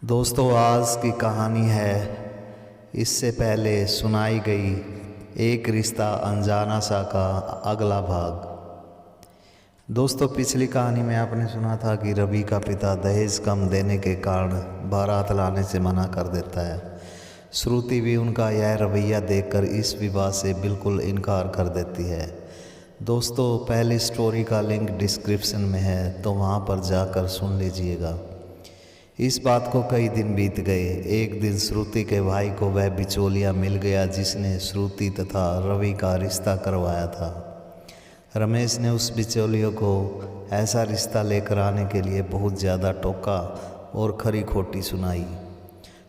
दोस्तों, आज की कहानी है इससे पहले सुनाई गई एक रिश्ता अनजाना सा का अगला भाग। दोस्तों, पिछली कहानी में आपने सुना था कि रवि का पिता दहेज कम देने के कारण बारात लाने से मना कर देता है। श्रुति भी उनका यह रवैया देखकर इस विवाह से बिल्कुल इनकार कर देती है। दोस्तों, पहली स्टोरी का लिंक डिस्क्रिप्शन में है, तो वहाँ पर जाकर सुन लीजिएगा। इस बात को कई दिन बीत गए। एक दिन श्रुति के भाई को वह बिचौलिया मिल गया जिसने श्रुति तथा रवि का रिश्ता करवाया था। रमेश ने उस बिचौलियों को ऐसा रिश्ता लेकर आने के लिए बहुत ज़्यादा टोका और खरी खोटी सुनाई।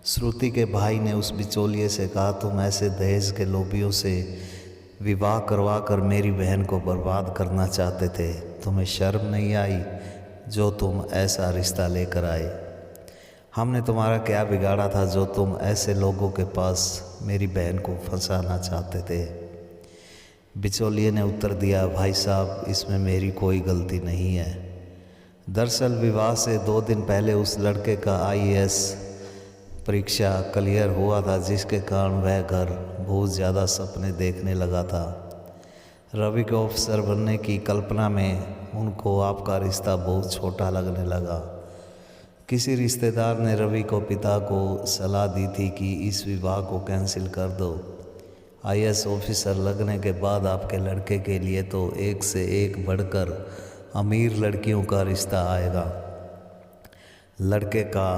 श्रुति के भाई ने उस बिचौलिए से कहा, तुम ऐसे दहेज के लोभियों से विवाह करवा कर मेरी बहन को बर्बाद करना चाहते थे। तुम्हें शर्म नहीं आई जो तुम ऐसा रिश्ता लेकर आए? हमने तुम्हारा क्या बिगाड़ा था जो तुम ऐसे लोगों के पास मेरी बहन को फंसाना चाहते थे? बिचौलिए ने उत्तर दिया, भाई साहब, इसमें मेरी कोई गलती नहीं है। दरअसल विवाह से 2 दिन पहले उस लड़के का IAS परीक्षा क्लियर हुआ था, जिसके कारण वह घर बहुत ज़्यादा सपने देखने लगा था। रवि को अफसर बनने की कल्पना में उनको आपका रिश्ता बहुत छोटा लगने लगा। किसी रिश्तेदार ने रवि को पिता को सलाह दी थी कि इस विवाह को कैंसिल कर दो। IAS ऑफिसर लगने के बाद आपके लड़के के लिए तो एक से एक बढ़कर अमीर लड़कियों का रिश्ता आएगा। लड़के का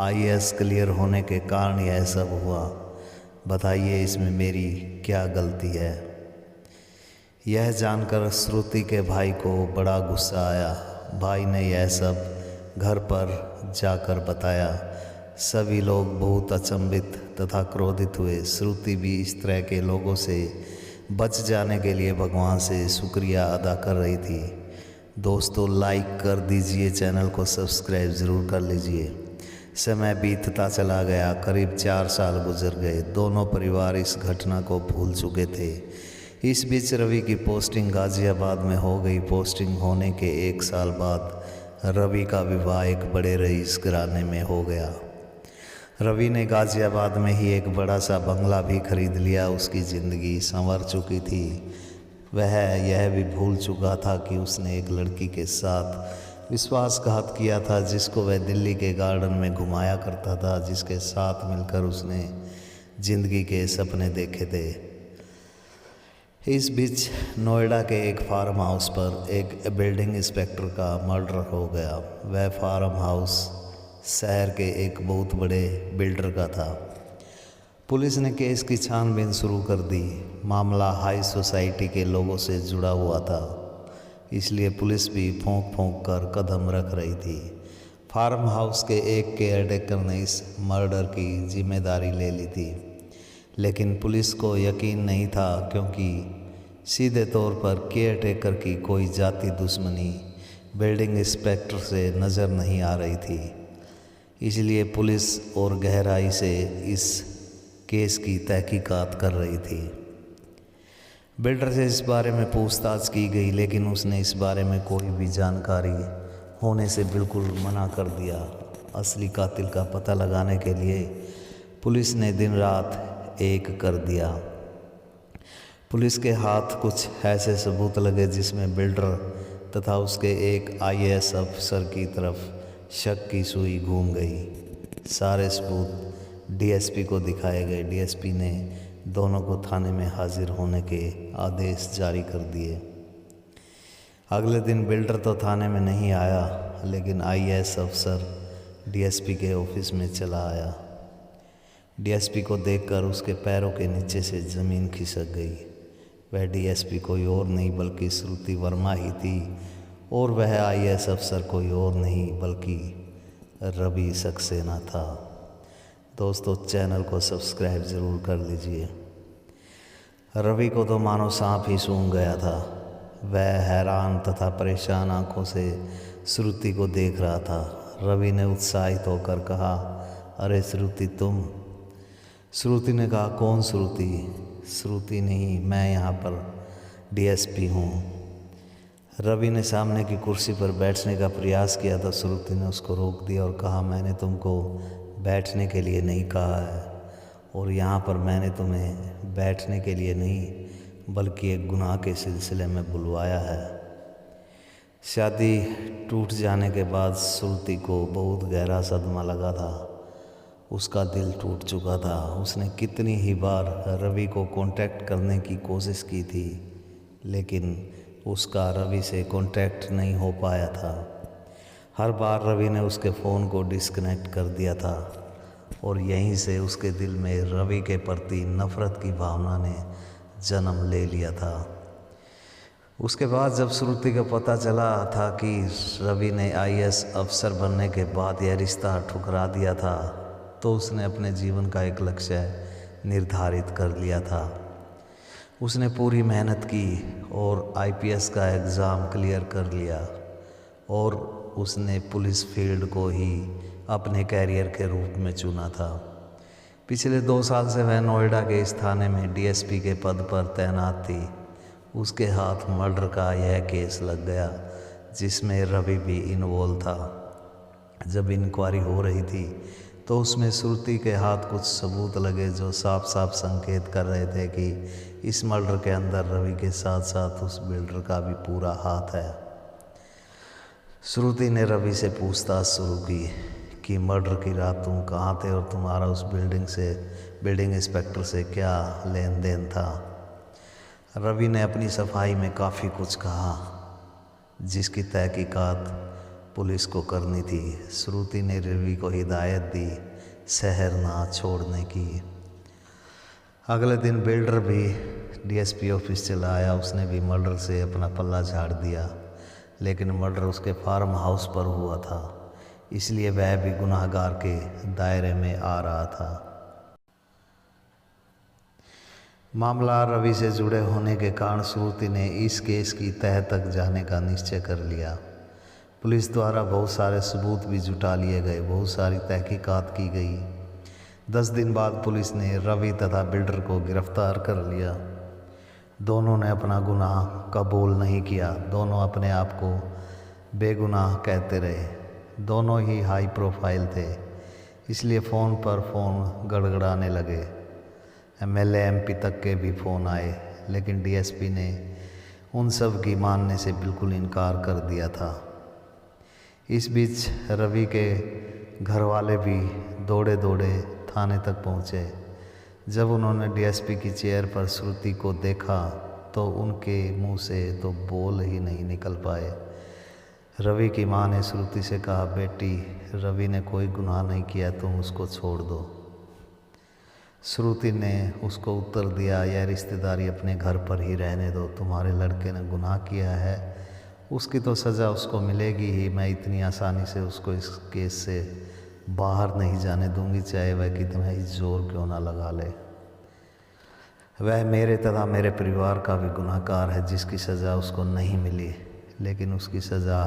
IAS क्लियर होने के कारण यह सब हुआ। बताइए, इसमें मेरी क्या गलती है? यह जानकर श्रुति के भाई को बड़ा गुस्सा आया। भाई ने यह सब घर पर जाकर बताया। सभी लोग बहुत अचंभित तथा क्रोधित हुए। श्रुति भी इस तरह के लोगों से बच जाने के लिए भगवान से शुक्रिया अदा कर रही थी। दोस्तों, लाइक कर दीजिए, चैनल को सब्सक्राइब ज़रूर कर लीजिए। समय बीतता चला गया। करीब 4 साल गुजर गए। दोनों परिवार इस घटना को भूल चुके थे। इस बीच रवि की पोस्टिंग गाज़ियाबाद में हो गई। पोस्टिंग होने के 1 साल बाद रवि का विवाह एक बड़े रईस घराने में हो गया। रवि ने गाज़ियाबाद में ही एक बड़ा सा बंगला भी खरीद लिया। उसकी ज़िंदगी संवर चुकी थी। वह यह भी भूल चुका था कि उसने एक लड़की के साथ विश्वासघात किया था, जिसको वह दिल्ली के गार्डन में घुमाया करता था, जिसके साथ मिलकर उसने ज़िंदगी के सपने देखे थे। इस बीच नोएडा के एक फार्म हाउस पर एक बिल्डिंग इंस्पेक्टर का मर्डर हो गया। वह फार्म हाउस शहर के एक बहुत बड़े बिल्डर का था। पुलिस ने केस की छानबीन शुरू कर दी। मामला हाई सोसाइटी के लोगों से जुड़ा हुआ था, इसलिए पुलिस भी फूंक फूंक कर कदम रख रही थी। फार्म हाउस के एक केयरटेकर ने इस मर्डर की जिम्मेदारी ले ली थी, लेकिन पुलिस को यकीन नहीं था, क्योंकि सीधे तौर पर केयरटेकर की कोई जाति दुश्मनी बिल्डिंग इंस्पेक्टर से नज़र नहीं आ रही थी। इसलिए पुलिस और गहराई से इस केस की तहकीकात कर रही थी। बिल्डर से इस बारे में पूछताछ की गई, लेकिन उसने इस बारे में कोई भी जानकारी होने से बिल्कुल मना कर दिया। असली कातिल का पता लगाने के लिए पुलिस ने दिन रात एक कर दिया। पुलिस के हाथ कुछ ऐसे सबूत लगे जिसमें बिल्डर तथा उसके एक IAS अफसर की तरफ शक की सुई घूम गई। सारे सबूत DSP को दिखाए गए। DSP ने दोनों को थाने में हाजिर होने के आदेश जारी कर दिए। अगले दिन बिल्डर तो थाने में नहीं आया, लेकिन IAS अफसर DSP के ऑफिस में चला आया। DSP को देखकर उसके पैरों के नीचे से ज़मीन खिसक गई। वह DSP कोई और नहीं बल्कि श्रुति वर्मा ही थी, और वह IAS अफसर कोई और नहीं बल्कि रवि सक्सेना था। दोस्तों, चैनल को सब्सक्राइब ज़रूर कर लीजिए। रवि को तो मानो सांप ही सूंघ गया था। वह हैरान तथा परेशान आंखों से श्रुति को देख रहा था। रवि ने उत्साहित होकर कहा, अरे श्रुति, तुम? श्रुति ने कहा, कौन श्रुति? श्रुति नहीं, मैं यहाँ पर DSP हूँ। रवि ने सामने की कुर्सी पर बैठने का प्रयास किया तो श्रुति ने उसको रोक दिया और कहा, मैंने तुमको बैठने के लिए नहीं कहा है, और यहाँ पर मैंने तुम्हें बैठने के लिए नहीं बल्कि एक गुनाह के सिलसिले में बुलवाया है। शादी टूट जाने के बाद श्रुति को बहुत गहरा सदमा लगा था। उसका दिल टूट चुका था। उसने कितनी ही बार रवि को कांटेक्ट करने की कोशिश की थी, लेकिन उसका रवि से कांटेक्ट नहीं हो पाया था। हर बार रवि ने उसके फ़ोन को डिस्कनेक्ट कर दिया था, और यहीं से उसके दिल में रवि के प्रति नफ़रत की भावना ने जन्म ले लिया था। उसके बाद जब श्रुति को पता चला था कि रवि ने IAS अफसर बनने के बाद यह रिश्ता ठुकरा दिया था, तो उसने अपने जीवन का एक लक्ष्य निर्धारित कर लिया था। उसने पूरी मेहनत की और IPS का एग्ज़ाम क्लियर कर लिया, और उसने पुलिस फील्ड को ही अपने कैरियर के रूप में चुना था। पिछले 2 साल से वह नोएडा के इस थाने में DSP के पद पर तैनात थी। उसके हाथ मर्डर का यह केस लग गया जिसमें रवि भी इन्वॉल्व था। जब इंक्वायरी हो रही थी तो उसमें श्रुति के हाथ कुछ सबूत लगे जो साफ साफ संकेत कर रहे थे कि इस मर्डर के अंदर रवि के साथ साथ उस बिल्डर का भी पूरा हाथ है। श्रुति ने रवि से पूछताछ शुरू की कि मर्डर की रात तुम कहाँ थे और तुम्हारा उस बिल्डिंग इंस्पेक्टर से क्या लेन देन था। रवि ने अपनी सफाई में काफ़ी कुछ कहा जिसकी तहकीकात पुलिस को करनी थी। श्रुति ने रवि को हिदायत दी शहर ना छोड़ने की। अगले दिन बिल्डर भी DSP ऑफिस चला आया। उसने भी मर्डर से अपना पल्ला झाड़ दिया, लेकिन मर्डर उसके फार्म हाउस पर हुआ था, इसलिए वह भी गुनाहगार के दायरे में आ रहा था। मामला रवि से जुड़े होने के कारण श्रुति ने इस केस की तह तक जाने का निश्चय कर लिया। पुलिस द्वारा बहुत सारे सबूत भी जुटा लिए गए, बहुत सारी तहकीकात की गई। 10 दिन बाद पुलिस ने रवि तथा बिल्डर को गिरफ्तार कर लिया। दोनों ने अपना गुनाह कबूल नहीं किया। दोनों अपने आप को बेगुनाह कहते रहे। दोनों ही हाई प्रोफाइल थे, इसलिए फ़ोन पर फ़ोन गड़गड़ाने लगे। MLA MP तक के भी फ़ोन आए, लेकिन DSP ने उन सब की मानने से बिल्कुल इनकार कर दिया था। इस बीच रवि के घर वाले भी दौड़े दौड़े थाने तक पहुँचे। जब उन्होंने DSP की चेयर पर श्रुति को देखा तो उनके मुंह से तो बोल ही नहीं निकल पाए। रवि की मां ने श्रुति से कहा, बेटी, रवि ने कोई गुनाह नहीं किया, तुम उसको छोड़ दो। श्रुति ने उसको उत्तर दिया, यह रिश्तेदारी अपने घर पर ही रहने दो। तुम्हारे लड़के ने गुनाह किया है, उसकी तो सज़ा उसको मिलेगी ही। मैं इतनी आसानी से उसको इस केस से बाहर नहीं जाने दूंगी, चाहे वह कितना ही जोर क्यों ना लगा ले। वह मेरे तथा मेरे परिवार का भी गुनाहगार है जिसकी सज़ा उसको नहीं मिली, लेकिन उसकी सज़ा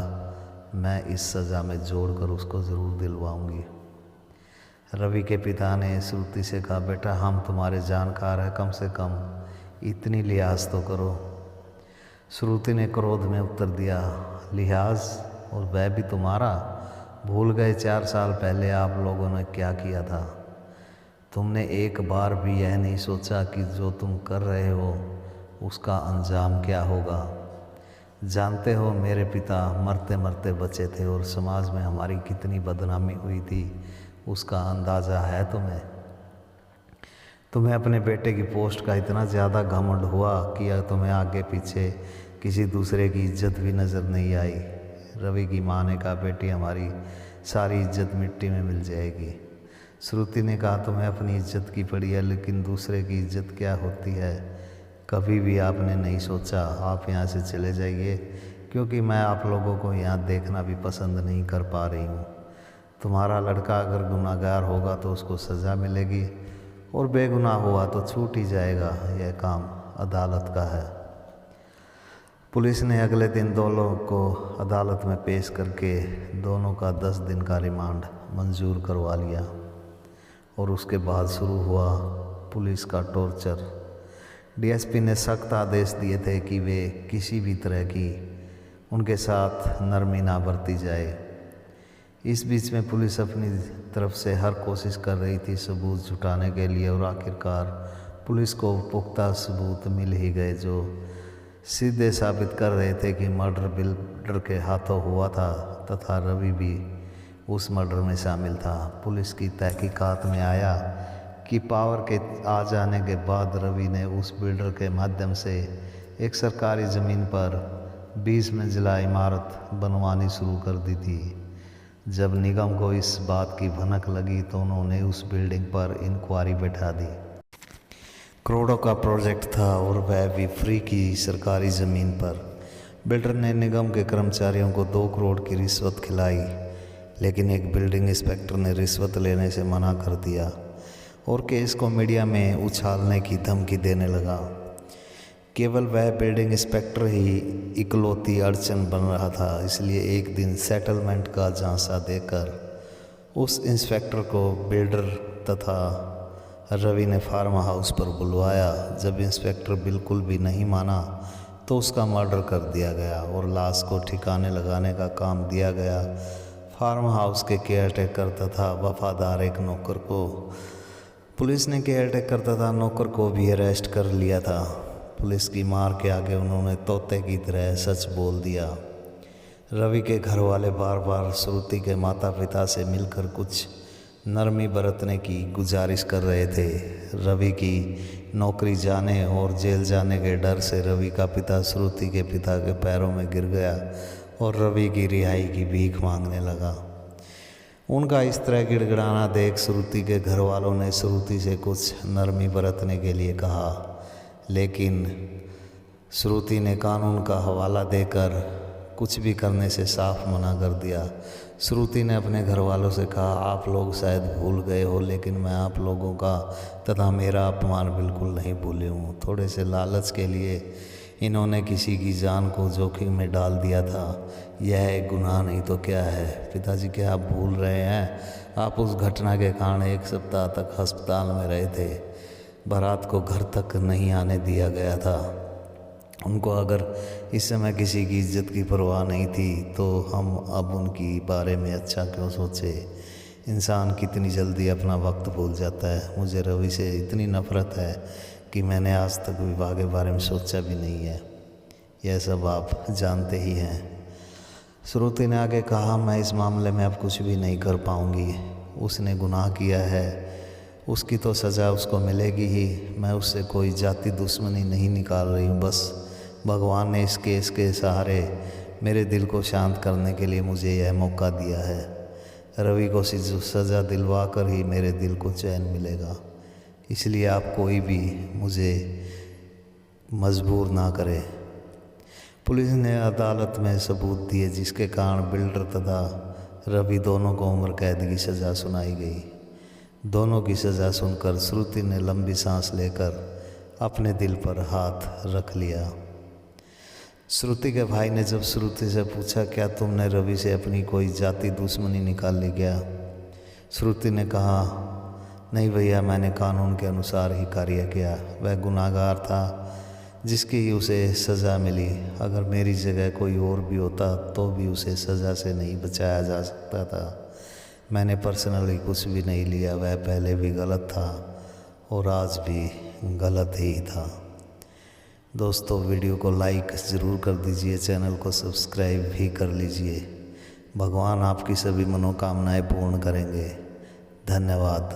मैं इस सज़ा में जोड़कर उसको ज़रूर दिलवाऊंगी। रवि के पिता ने श्रुति से कहा, बेटा, हम तुम्हारे जानकार हैं, कम से कम इतनी लिहाज तो करो। श्रुति ने क्रोध में उत्तर दिया, लिहाज, और वह भी तुम्हारा? भूल गए 4 साल पहले आप लोगों ने क्या किया था? तुमने एक बार भी यह नहीं सोचा कि जो तुम कर रहे हो उसका अंजाम क्या होगा? जानते हो, मेरे पिता मरते मरते बचे थे और समाज में हमारी कितनी बदनामी हुई थी, उसका अंदाज़ा है तुम्हें? तुम्हें अपने बेटे की पोस्ट का इतना ज़्यादा घमंड हुआ कि तुम्हें आगे पीछे किसी दूसरे की इज्जत भी नज़र नहीं आई। रवि की मां ने कहा, बेटी, हमारी सारी इज्जत मिट्टी में मिल जाएगी। श्रुति ने कहा, तुम्हें अपनी इज्जत की पड़ी है, लेकिन दूसरे की इज्जत क्या होती है कभी भी आपने नहीं सोचा। आप यहाँ से चले जाइए, क्योंकि मैं आप लोगों को यहाँ देखना भी पसंद नहीं कर पा रही हूँ। तुम्हारा लड़का अगर गुनाहगार होगा तो उसको सज़ा मिलेगी, और बेगुनाह हुआ तो छूट ही जाएगा। यह काम अदालत का है। पुलिस ने अगले दिन दोनों को अदालत में पेश करके दोनों का 10 दिन का रिमांड मंजूर करवा लिया, और उसके बाद शुरू हुआ पुलिस का टॉर्चर। DSP ने सख्त आदेश दिए थे कि वे किसी भी तरह की उनके साथ नरमी ना बरती जाए। इस बीच में पुलिस अपनी तरफ से हर कोशिश कर रही थी सबूत जुटाने के लिए, और आखिरकार पुलिस को पुख्ता सबूत मिल ही गए जो सीधे साबित कर रहे थे कि मर्डर बिल्डर के हाथों हुआ था तथा रवि भी उस मर्डर में शामिल था। पुलिस की तहकीकात में आया कि पावर के आ जाने के बाद रवि ने उस बिल्डर के माध्यम से एक सरकारी ज़मीन पर 20 मंजिला इमारत बनवानी शुरू कर दी थी। जब निगम को इस बात की भनक लगी तो उन्होंने उस बिल्डिंग पर इंक्वायरी बैठा दी। करोड़ों का प्रोजेक्ट था और वह भी फ्री की सरकारी ज़मीन पर। बिल्डर ने निगम के कर्मचारियों को 2 करोड़ की रिश्वत खिलाई, लेकिन एक बिल्डिंग इंस्पेक्टर ने रिश्वत लेने से मना कर दिया और केस को मीडिया में उछालने की धमकी देने लगा। केवल वह बिल्डिंग इंस्पेक्टर ही इकलौती अड़चन बन रहा था, इसलिए एक दिन सेटलमेंट का झांसा देकर उस इंस्पेक्टर को बिल्डर तथा रवि ने फार्म हाउस पर बुलवाया। जब इंस्पेक्टर बिल्कुल भी नहीं माना तो उसका मर्डर कर दिया गया और लाश को ठिकाने लगाने का काम दिया गया फार्म हाउस के केयरटेकर तथा वफादार एक नौकर को। पुलिस ने केयरटेकर तथा नौकर को भी अरेस्ट कर लिया था। पुलिस की मार के आगे उन्होंने तोते की तरह सच बोल दिया। रवि के घर वाले बार बार श्रुति के माता पिता से मिलकर कुछ नरमी बरतने की गुजारिश कर रहे थे। रवि की नौकरी जाने और जेल जाने के डर से रवि का पिता श्रुति के पिता के पैरों में गिर गया और रवि की रिहाई की भीख मांगने लगा। उनका इस तरह गिड़गिड़ाना देख श्रुति के घर वालों ने श्रुति से कुछ नरमी बरतने के लिए कहा, लेकिन श्रुति ने कानून का हवाला देकर कुछ भी करने से साफ मना कर दिया। श्रुति ने अपने घर वालों से कहा, आप लोग शायद भूल गए हो, लेकिन मैं आप लोगों का तथा मेरा अपमान बिल्कुल नहीं भूले हूँ। थोड़े से लालच के लिए इन्होंने किसी की जान को जोखिम में डाल दिया था। यह एक गुनाह नहीं तो क्या है। पिताजी, क्या आप भूल रहे हैं? आप उस घटना के कारण 1 सप्ताह तक अस्पताल में रहे थे। बारात को घर तक नहीं आने दिया गया था। उनको अगर इस समय किसी की इज्जत की परवाह नहीं थी तो हम अब उनकी बारे में अच्छा क्यों सोचे। इंसान कितनी जल्दी अपना वक्त भूल जाता है। मुझे रवि से इतनी नफ़रत है कि मैंने आज तक विवाह के बारे में सोचा भी नहीं है। यह सब आप जानते ही हैं। श्रुति ने आगे कहा, मैं इस मामले में अब कुछ भी नहीं कर पाऊंगी। उसने गुनाह किया है, उसकी तो सज़ा उसको मिलेगी ही। मैं उससे कोई जाति दुश्मनी नहीं निकाल रही हूँ। बस भगवान ने इस केस के सहारे मेरे दिल को शांत करने के लिए मुझे यह मौका दिया है। रवि को सज़ा दिलवा कर ही मेरे दिल को चैन मिलेगा। इसलिए आप कोई भी मुझे मजबूर ना करे। पुलिस ने अदालत में सबूत दिए जिसके कारण बिल्डर तथा रवि दोनों को उम्र कैद की सज़ा सुनाई गई। दोनों की सज़ा सुनकर श्रुति ने लंबी सांस लेकर अपने दिल पर हाथ रख लिया। श्रुति के भाई ने जब श्रुति से पूछा, क्या तुमने रवि से अपनी कोई जाति दुश्मनी निकाल ली क्या? श्रुति ने कहा, नहीं भैया, मैंने कानून के अनुसार ही कार्य किया। वह गुनाहगार था जिसकी उसे सज़ा मिली। अगर मेरी जगह कोई और भी होता तो भी उसे सज़ा से नहीं बचाया जा सकता था। मैंने पर्सनली कुछ भी नहीं लिया। वह पहले भी गलत था और आज भी गलत ही था। दोस्तों, वीडियो को लाइक ज़रूर कर दीजिए, चैनल को सब्सक्राइब भी कर लीजिए। भगवान आपकी सभी मनोकामनाएं पूर्ण करेंगे। धन्यवाद।